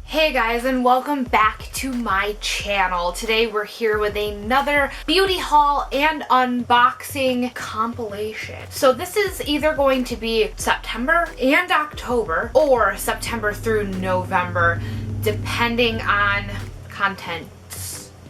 Hey guys, and welcome back to my channel. Today we're here with another beauty haul and unboxing compilation. So this is either going to be September and October or September through November, depending on content,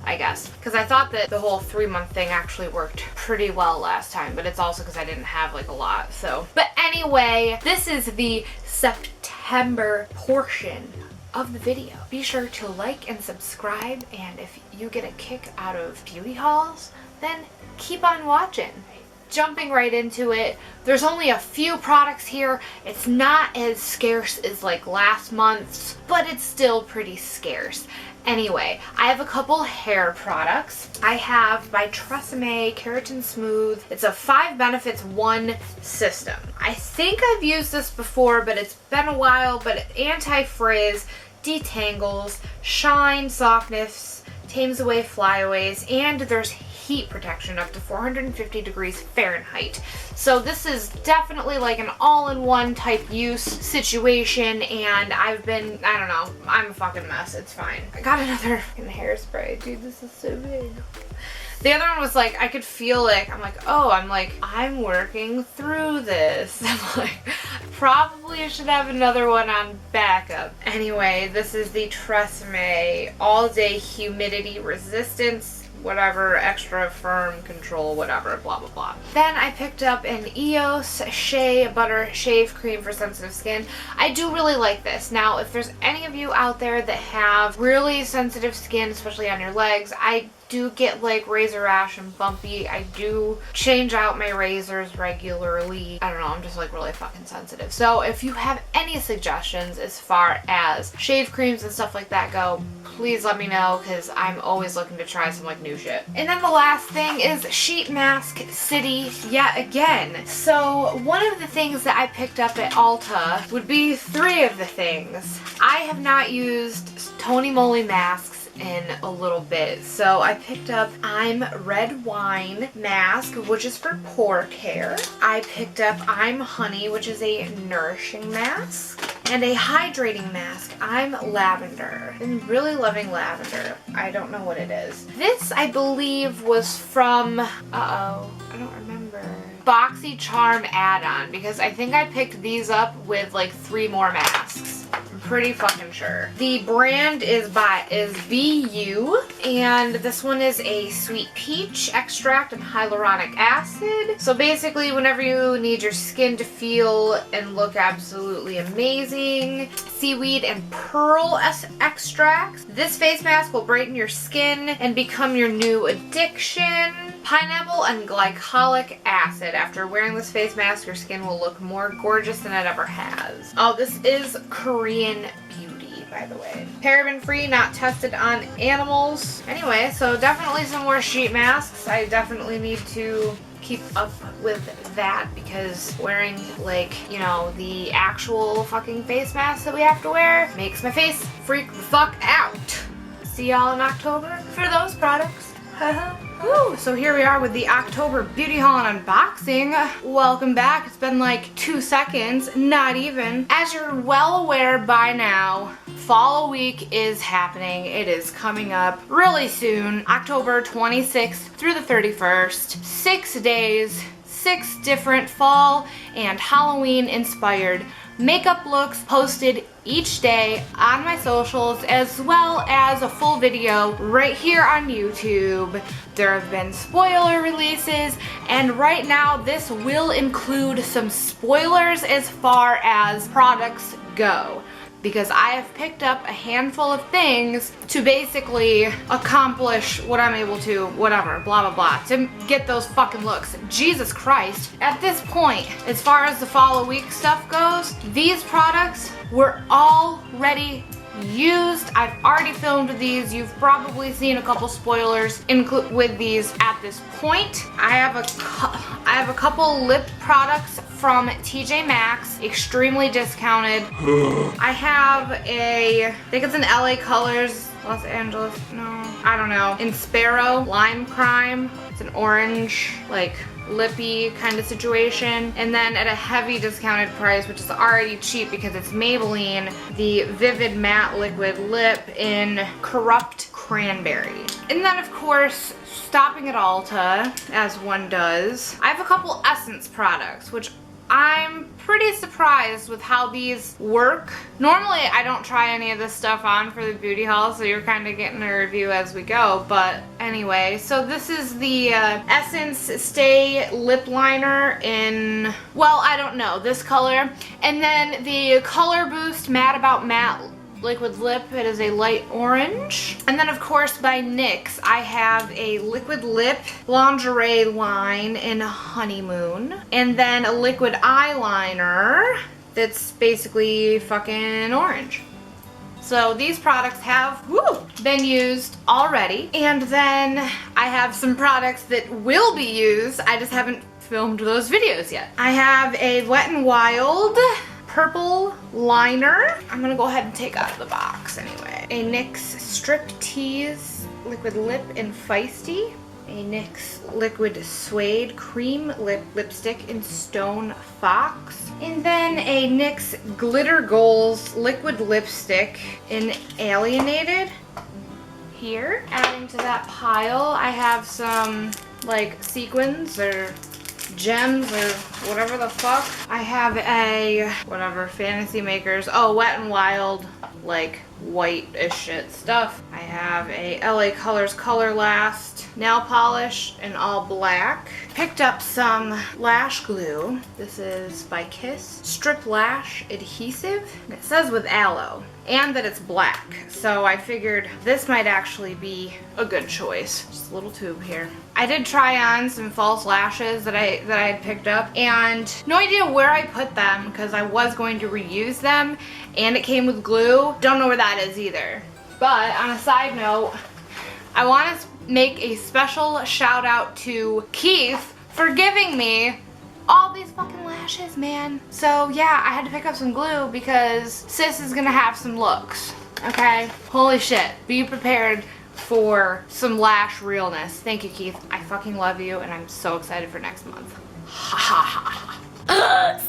I guess. Because I thought that the whole 3-month thing actually worked pretty well last time, but it's also because I didn't have like a lot, so. But anyway, this is the September portion of the video. Be sure to like and subscribe, and if you get a kick out of beauty hauls, then keep on watching. Jumping right into it, there's only a few products here. It's not as scarce as like last month's, but it's still pretty scarce. Anyway, I have a couple hair products. I have by Tresemme Keratin Smooth. It's a 5 benefits 1 system. I think I've used this before, but it's been a while. But it anti-frizz, detangles, shine, softness, tames away flyaways, and there's heat protection up to 450 degrees Fahrenheit. So this is definitely like an all-in-one type use situation, and I've been, I don't know, I'm a fucking mess. It's fine. I got another fucking hairspray. Dude, this is so big. The other one was like, I could feel it. I'm working through this. I'm like, probably should have another one on backup. Anyway, this is the Tresemme All Day Humidity Resistance, whatever, extra firm control, whatever, blah blah blah. Then I picked up an EOS Shea Butter Shave Cream for sensitive skin. I do really like this. Now, if there's any of you out there that have really sensitive skin, especially on your legs, I do get like razor rash and bumpy. I do change out my razors regularly. I don't know, I'm just like really fucking sensitive. So if you have any suggestions as far as shave creams and stuff like that go, please let me know, because I'm always looking to try some like new shit. And then the last thing is Sheet Mask City yet again. So one of the things that I picked up at Ulta would be 3 of the things. I have not used Tony Moly masks in a little bit, so I picked up I'm Red Wine mask, which is for pore care. I picked up I'm Honey, which is a nourishing mask, and a hydrating mask, I'm Lavender. I'm really loving lavender. I don't know what it is. This, I believe, was from, I don't remember, BoxyCharm add-on, because I think I picked these up with like 3 more masks. I'm pretty fucking sure. The brand is BU, and this one is a sweet peach extract and hyaluronic acid. So basically, whenever you need your skin to feel and look absolutely amazing, seaweed and pearl extracts. This face mask will brighten your skin and become your new addiction. Pineapple and glycolic acid. After wearing this face mask, your skin will look more gorgeous than it ever has. Oh, this is Korean beauty, by the way. Paraben free, not tested on animals. Anyway, so definitely some more sheet masks. I definitely need to keep up with that, because wearing like, you know, the actual fucking face mask that we have to wear makes my face freak the fuck out. See y'all in October for those products. Woo, so here we are with the October beauty haul and unboxing. Welcome back. It's been like 2 seconds, not even. As you're well aware by now, Fall Week is happening. It is coming up really soon, October 26th through the 31st. 6 days, 6 different fall and Halloween inspired makeup looks posted each day on my socials, as well as a full video right here on YouTube. There have been spoiler releases, and right now this will include some spoilers as far as products go, because I have picked up a handful of things to basically accomplish what I'm able to, whatever, blah blah blah, to get those fucking looks. Jesus Christ. At this point, as far as the Fall Week stuff goes, these products were already used. I've already filmed these. You've probably seen a couple spoilers with these at this point. I have a couple lip products from TJ Maxx, extremely discounted. I have I think it's an LA Colors, Los Angeles, no, I don't know, in Sparrow Lime Crime. It's an orange, like lippy kind of situation. And then at a heavy discounted price, which is already cheap because it's Maybelline, the Vivid Matte Liquid Lip in Corrupt Cranberry. And then of course, stopping at Ulta, as one does, I have a couple Essence products, which I'm pretty surprised with how these work. Normally I don't try any of this stuff on for the beauty haul, so you're kind of getting a review as we go, but anyway. So this is the Essence Stay Lip Liner in, well, I don't know, this color. And then the Color Boost Matte About Matte Liquid Lip, it is a light orange. And then of course by NYX, I have a liquid lip lingerie line in Honeymoon. And then a liquid eyeliner that's basically fucking orange. So these products have been used already. And then I have some products that will be used. I just haven't filmed those videos yet. I have a Wet n Wild purple liner. I'm gonna go ahead and take out of the box anyway. A NYX Strip Tease Liquid Lip in Feisty. A NYX Liquid Suede Cream Lipstick in Stone Fox. And then a NYX Glitter Goals Liquid Lipstick in Alienated. Here, adding to that pile, I have some like sequins or gems or whatever the fuck. I have a whatever Fantasy Makers, Wet n Wild like white-ish shit stuff. I have a LA Colors Color Last nail polish in all black. Picked up some lash glue. This is by Kiss Strip Lash Adhesive. And it says with aloe and that it's black, so I figured this might actually be a good choice. Just a little tube here. I did try on some false lashes that I had picked up, and no idea where I put them because I was going to reuse them, and it came with glue. Don't know where that is either. But on a side note, I want to make a special shout out to Keith for giving me all these fucking lashes, man. So yeah, I had to pick up some glue because sis is gonna have some looks, okay? Holy shit, be prepared for some lash realness. Thank you, Keith. I fucking love you, and I'm so excited for next month. Ha ha ha.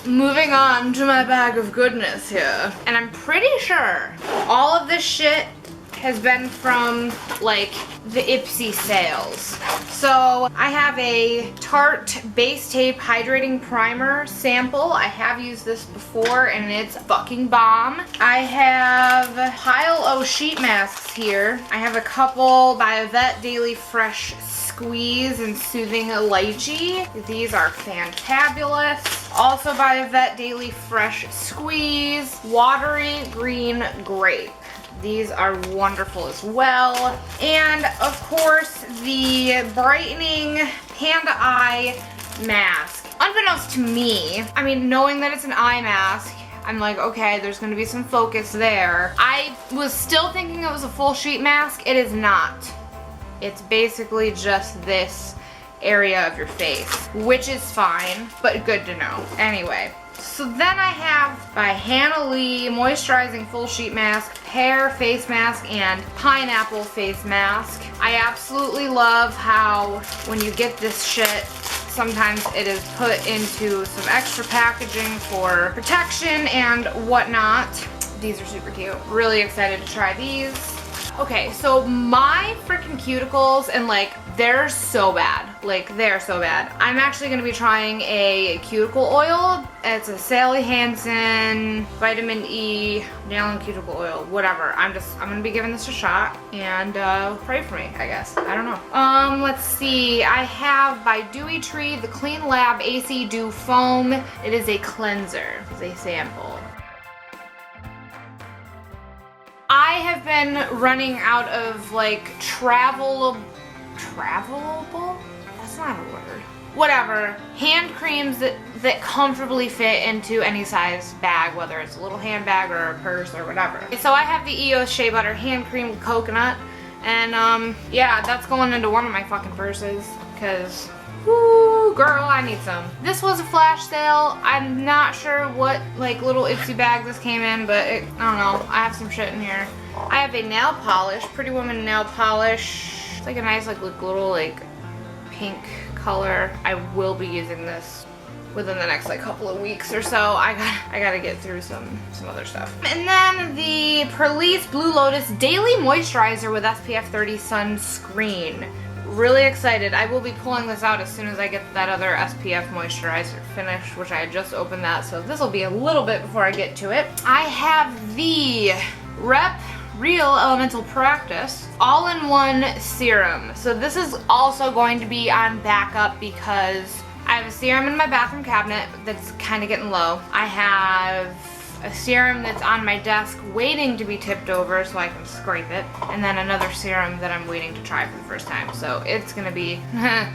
Moving on to my bag of goodness here. And I'm pretty sure all of this shit has been from like the Ipsy sales. So I have a Tarte Base Tape Hydrating Primer sample. I have used this before and it's fucking bomb. I have Pile O sheet masks here. I have a couple by Yvette Daily Fresh Squeeze and Soothing Lychee. These are fantabulous. Also by Yvette Daily Fresh Squeeze, Watery Green Grape. These are wonderful as well. And of course, the Brightening Panda Eye Mask. Unbeknownst to me, I mean, knowing that it's an eye mask, I'm like, okay, there's gonna be some focus there. I was still thinking it was a full sheet mask. It is not. It's basically just this area of your face, which is fine, but good to know. Anyway. So then I have by Hannah Lee Moisturizing Full Sheet Mask, Pear Face Mask, and Pineapple Face Mask. I absolutely love how when you get this shit, sometimes it is put into some extra packaging for protection and whatnot. These are super cute. Really excited to try these. Okay, so my freaking cuticles, and like, they're so bad. Like, they're so bad. I'm actually gonna be trying a cuticle oil. It's a Sally Hansen Vitamin E Nail and Cuticle Oil, whatever. I'm gonna be giving this a shot, and pray for me, I guess. I don't know. Let's see. I have by Dewy Tree the Clean Lab AC Dew Foam. It is a cleanser. It's a sample. I have been running out of like travelable? That's not a word. Whatever. Hand creams that comfortably fit into any size bag, whether it's a little handbag or a purse or whatever. So I have the EOS Shea Butter hand cream with coconut, and yeah, that's going into one of my fucking purses because woo, girl, I need some. This was a flash sale. I'm not sure what like little Ipsy bag this came in, but I don't know. I have some shit in here. I have a nail polish, Pretty Woman nail polish. It's like a nice like little like pink color. I will be using this within the next like couple of weeks or so. I gotta get through some other stuff. And then the Perlice Blue Lotus Daily Moisturizer with SPF 30 Sunscreen. Really excited. I will be pulling this out as soon as I get that other SPF moisturizer finished, which I just opened that, so this will be a little bit before I get to it. I have the Real Elemental Practice all-in-one serum. So this is also going to be on backup because I have a serum in my bathroom cabinet that's kind of getting low. I have a serum that's on my desk waiting to be tipped over so I can scrape it, and then another serum that I'm waiting to try for the first time. So it's gonna be,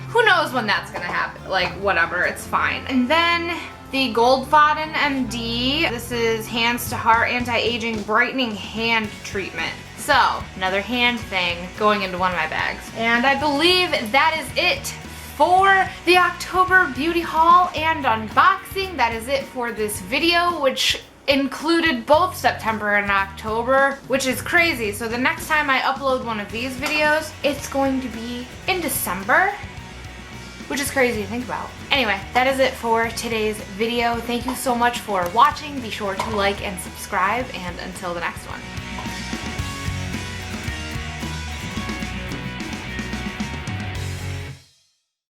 who knows when that's gonna happen, like whatever, it's fine. And then the Goldfaden MD, this is Hands to Heart Anti-Aging Brightening Hand Treatment. So, another hand thing going into one of my bags. And I believe that is it for the October beauty haul and unboxing. That is it for this video, which included both September and October, which is crazy. So the next time I upload one of these videos, it's going to be in December, which is crazy to think about. Anyway, that is it for today's video. Thank you so much for watching. Be sure to like and subscribe, and until the next one.